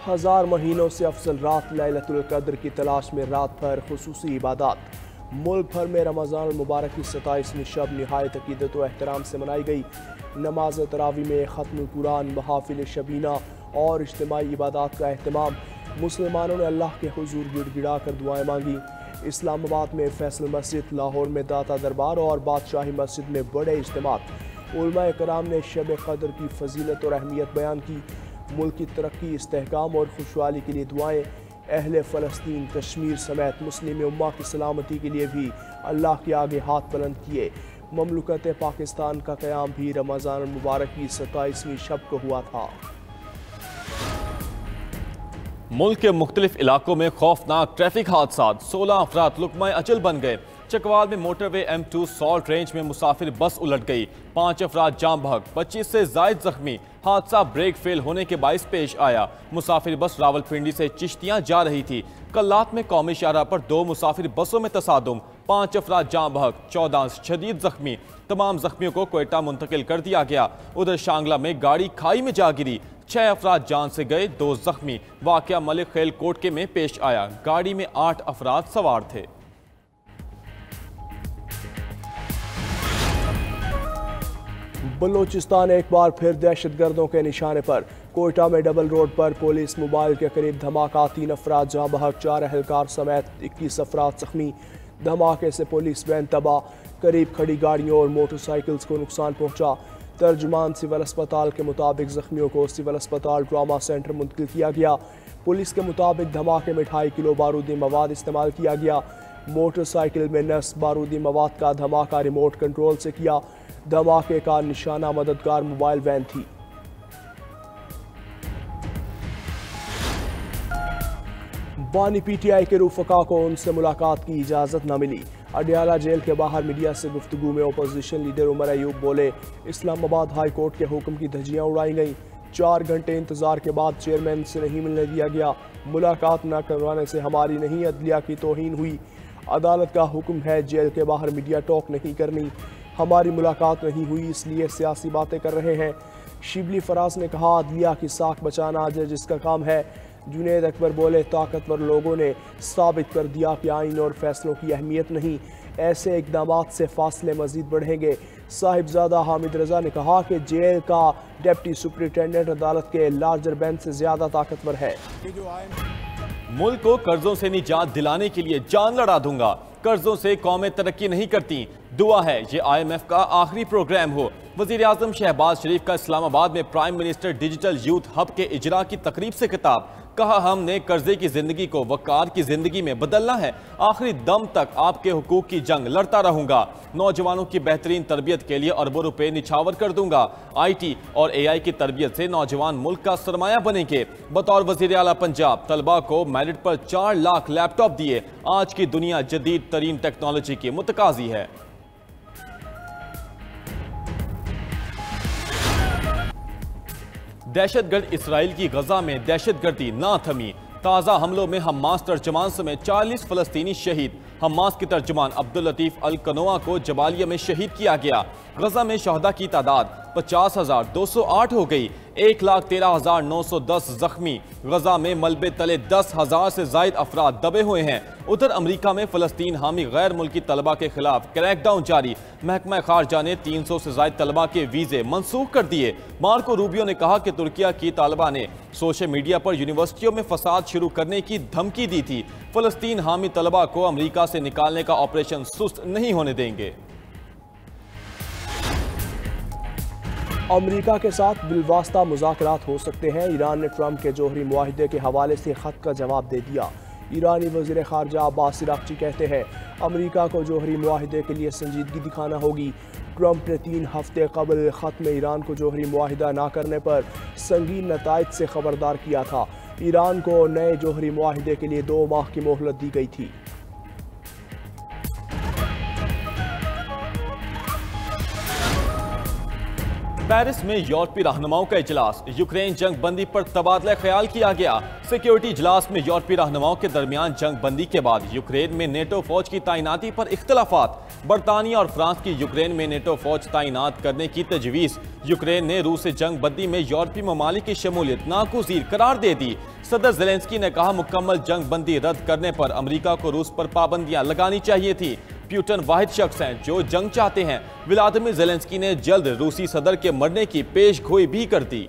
1000 महीनों से अफजल रात लैलतुल कद्र की तलाश में रात भर खुसूसी इबादत। मुल्क भर में रमज़ान मुबारक की 27वीं शब निहायत अकीदत व एहतराम से मनाई गई। नमाज तरावी में ख़त्म कुरान, महाफिल शबीना और इज्तिमाई इबादत का अहतमाम। मुसलमानों ने अल्लाह के हुजूर गिड़गिड़ा कर दुआएं मांगी। इस्लामाबाद में फैसल मस्जिद, लाहौर में दाता दरबार और बादशाही मस्जिद में बड़े इज्तिमात। उलमाए कराम ने शब कद्र की फजीलत और अहमियत बयान की। मुल्क की तरक्की, इस्तेहकाम और खुशहाली के लिए दुआएं। अहले फ़लस्तीन, कश्मीर समेत मुस्लिम उम्मा की सलामती के लिए भी अल्लाह के आगे हाथ बुलंद किए। ममलकत पाकिस्तान का क़याम भी रमज़ान मुबारक की 27वीं शब को हुआ था। मुल्क के मुख्तलिफ इलाकों में खौफनाक ट्रैफिक हादसा, 16 अफराद लुकमाए अचल बन गए। चकवाल में मोटरवे M2 सॉल्ट रेंज में मुसाफिर बस उलट गई, 5 अफराद जाम बहक, 25 से जायद जख्मी। हादसा ब्रेक फेल होने के बाइस पेश आया। मुसाफिर बस रावलपिंडी से चिश्तियां जा रही थी। कल्लात में कौमी शाहराह पर 2 मुसाफिर बसों में तसादुम, 5 अफराद जाम बहक, 14 शदीद जख्मी। तमाम जख्मियों को क्वेटा मुंतकिल कर दिया गया। उधर शांगला में गाड़ी खाई में जा गिरी, 6 अफराद जान से गए, 2 जख्मी। वाकया मलिक खेल कोटके में पेश आया। गाड़ी में 8 अफराद सवार थे। बलूचिस्तान एक बार फिर दहशतगर्दों के निशाने पर। कोयटा में डबल रोड पर पुलिस मोबाइल के करीब धमाका, 3 अफराद जाँ बहक, 4 अहलकार समेत 21 अफराद जख्मी। धमाके से पुलिस वैन तबाह, करीब खड़ी गाड़ियों और मोटरसाइकिल्स को नुकसान पहुंचा। तर्जुमान सिविल अस्पताल के मुताबिक जख्मियों को सिविल अस्पताल ट्रामा सेंटर मुंतकिल किया गया। पुलिस के मुताबिक धमाके में 2.5 किलो बारूदी मवाद इस्तेमाल किया गया। मोटरसाइकिल में नस बारूदी मवाद का धमाका रिमोट कंट्रोल से किया। धमाके का निशाना मददगार मोबाइल वैन थी। बानी PTI के रुफका को उनसे मुलाकात की इजाज़त न मिली। अडियाला जेल के बाहर मीडिया से गुफ्तगू में अपोजिशन लीडर उमर अयूब बोले, इस्लामाबाद हाई कोर्ट के हुक्म की धज्जियां उड़ाई गई। 4 घंटे इंतजार के बाद चेयरमैन से नहीं मिलने दिया गया। मुलाकात न करवाने से हमारी नहीं अदलिया की तौहीन हुई। अदालत का हुक्म है जेल के बाहर मीडिया टॉक नहीं करनी। हमारी मुलाकात नहीं हुई, इसलिए सियासी बातें कर रहे हैं। शिबली फराज ने कहा, अदलिया की साख बचाना जज का काम है। जुनेद अकबर बोले, ताकतवर लोगों ने साबित कर दिया कि आइन और फैसलों की अहमियत नहीं। ऐसे इकदाम से फासले मजीद बढ़ेंगे। साहिबजादा हामिद रजा ने कहा कि जेल का डिप्टी सुपरिटेंडेंट अदालत के लार्जर बेंच से ज्यादा ताकतवर है। मुल्क को कर्जों से निजात दिलाने के लिए जान लड़ा दूंगा। कर्जों से कौमें तरक्की नहीं करती। दुआ है ये IMF का आखिरी प्रोग्राम हो। वजीर आजम शहबाज शरीफ का इस्लामाबाद में prime minister digital youth hub के इजरा की तकरीब से खिताब। कहा, हमने कर्जे की जिंदगी को वकार की जिंदगी में बदलना है। आखिरी दम तक आपके हुकूक की जंग लड़ता रहूंगा। नौजवानों की बेहतरीन तरबियत के लिए अरबों रुपए निछावर कर दूंगा। IT और AI की तरबियत से नौजवान मुल्क का सरमाया बनेंगे। बतौर वजीर आला पंजाब तलबा को मेरिट पर 4 लाख लैपटॉप दिए। आज की दुनिया जदीद तरीन टेक्नोलॉजी की मुतकाजी है। दहशतगर्द इसराइल की गजा में दहशतगर्दी ना थमी। ताज़ा हमलों में हमास तर्जमान समेत 40 फ़लस्तीनी शहीद। हमास के तर्जमान अब्दुल लतीफ़ अल कनोआ को जबालिया में शहीद किया गया। गजा में शहदा की तादाद 50,208 हो गई। 1,13,910 जख्मी। गजा में मलबे तले 10,000 से जायद अफराद दबे हुए हैं। उधर अमरीका में फ़लस्तीन हामी गैर मुल्की तलबा के खिलाफ क्रैकडाउन जारी। महकमा खारजा ने 300 से जायद तलबा के वीज़े मनसूख कर दिए। मार्को रूबियो ने कहा कि तुर्किया की तालिबा ने सोशल मीडिया पर यूनिवर्सिटियों में फसाद शुरू करने की धमकी दी थी। फ़लस्तीन हामी तलबा को अमरीका से निकालने का ऑपरेशन सुस्त नहीं होने देंगे। अमरीका के साथ बिलवास्ता मुज़ाकरात हो सकते हैं। ईरान ने ट्रंप के जोहरी मुआहिदे के हवाले से ख़त का जवाब दे दिया। ईरानी वज़ीर ख़ारजा अब्बास इराक़ची कहते हैं, अमरीका को जोहरी मुआहिदे के लिए संजीदगी दिखाना होगी। ट्रंप ने 3 हफ्ते कबल ख़त में ईरान को जोहरी मुआहिदा ना करने पर संगीन नताइज से खबरदार किया था। ईरान को नए जोहरी मुआहिदे के लिए 2 माह की मोहलत दी गई थी। पेरिस में यूरोपीय रहनुमाओं का इजलास, यूक्रेन जंग बंदी पर तबादला ख्याल किया गया। सिक्योरिटी इजलास में यूरोपीय रहनुमाओं के दरमियान जंग बंदी के बाद यूक्रेन में नेटो फौज की तैनाती पर इख्तलाफात। बरतानिया और फ्रांस की यूक्रेन में नेटो फौज तैनात करने की तजवीज़। यूक्रेन ने रूस से जंग बंदी में यूरोपीय ममालिक की शमूलियत नागुज़ीर करार दे दी। सदर ज़ेलेंस्की ने कहा, मुकम्मल जंग बंदी रद्द करने पर अमरीका को रूस पर पाबंदियां लगानी चाहिए थी। प्यूटन वाहिद शख्स हैं जो जंग चाहते हैं। व्लादिमीर ज़ेलेंस्की ने जल्द रूसी सदर के मरने की पेशगोई भी कर दी।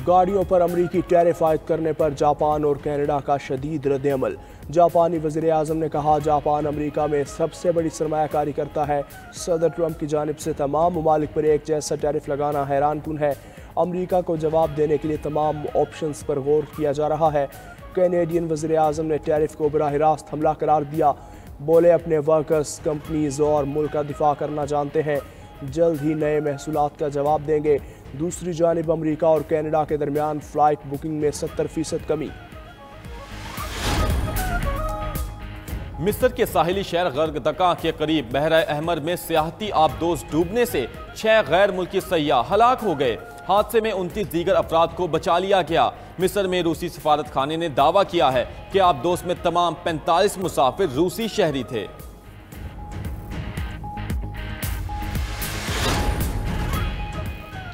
गाड़ियों पर अमरीकी टैरिफ आयद करने पर जापान और कनाडा का शदीद रद्द-ए-अमल। जापानी वज़ीर आज़म ने कहा, जापान अमरीका में सबसे बड़ी सरमायाकारी करता है। सदर ट्रंप की जानिब से तमाम ममालिक पर एक जैसा टैरिफ लगाना हैरानकुन है। अमरीका को जवाब देने के लिए तमाम ऑप्शंस पर गौर किया जा रहा है। कैनेडियन वज़ीर आज़म ने टैरिफ को बराह रास्त हमला करार दिया। बोले, अपने वर्कर्स, कंपनीज और मुल्क का दिफा करना जानते हैं, जल्द ही नए महसूलात का जवाब देंगे। दूसरी जानिब अमरीका और कनाडा के दरमियान फ़्लाइट बुकिंग में 70% कमी। मिस्र के साहिली शहर गर्गदका के करीब बहरा अहमर में सियाहती आबदोज डूबने से 6 गैर मुल्की सय्याह हलाक हो गए। हादसे में 29 दीगर अफराद को बचा लिया गया। मिस्र में रूसी सफारत खाने ने दावा किया है कि आबदोज में तमाम 45 मुसाफिर रूसी शहरी थे।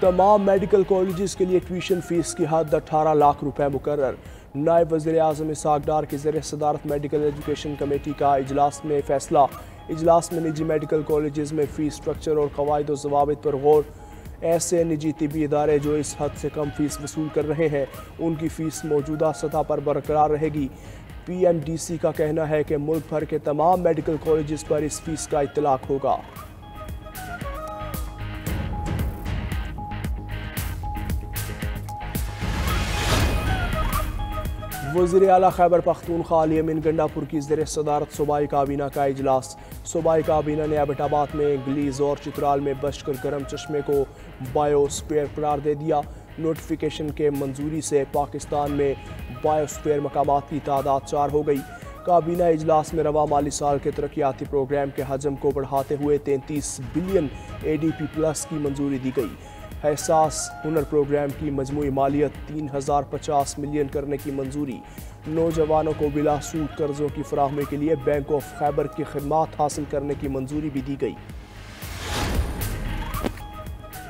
तमाम मेडिकल कॉलेजेस के लिए ट्यूशन फीस की हद 18 लाख रुपए मुकर्रर। नायब वज़ीर आज़म इसहाक डार की ज़रिए सदारत मेडिकल एजुकेशन कमेटी का इजलास में फैसला। इजलास में निजी मेडिकल कॉलेजेस में फ़ीस स्ट्रक्चर और क़वाइद व ज़वाबित पर गौर। ऐसे निजी तिबी इदारे जो इस हद से कम फ़ीस वसूल कर रहे हैं, उनकी फ़ीस मौजूदा सतह पर बरकरार रहेगी। PMDC का कहना है कि मुल्क भर के तमाम मेडिकल कॉलेजेस पर इस फीस का इत्तलाक होगा। वज़ीर आला खैबर पख्तूनख्वा अली अमीन गंडापुर की ज़रिए सदारत सूबाई काबीना का इजलास। सूबाई काबीना ने एबटाबाद में गलीज और चित्राल में बशकर गर्म चश्मे को बायोस्फीयर करार दे दिया। नोटिफिकेशन के मंजूरी से पाकिस्तान में बायोस्फीयर मकामात की तादाद 4 हो गई। काबीना इजलास में रवा माली साल के तरक्याती प्रोग्राम के हजम को बढ़ाते हुए 33 बिलियन ADP प्लस की मंजूरी दी गई। एहसास हुनर प्रोग्राम की मजमूई मालियत 3050 मिलियन करने की मंजूरी। नौजवानों को बिला सूद कर्जों की फराहमी के लिए बैंक ऑफ खैबर की खिदमात हासिल करने की मंजूरी भी दी गई।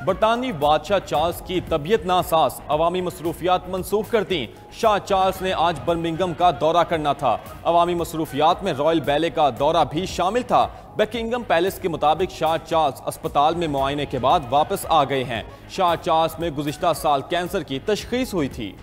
बरतानवी बादशाह चार्ल्स की तबीयत नासाज, अवामी मसरूफियात मनसूख कर दी। शाह चार्ल्स ने आज बर्मिंघम का दौरा करना था। अवामी मसरूफियात में रॉयल बैले का दौरा भी शामिल था। बकिंघम पैलेस के मुताबिक शाह चार्ल्स अस्पताल में मुआयने के बाद वापस आ गए हैं। शाह चार्ल्स में गुज़िश्ता साल कैंसर की तशख़ीस हुई थी।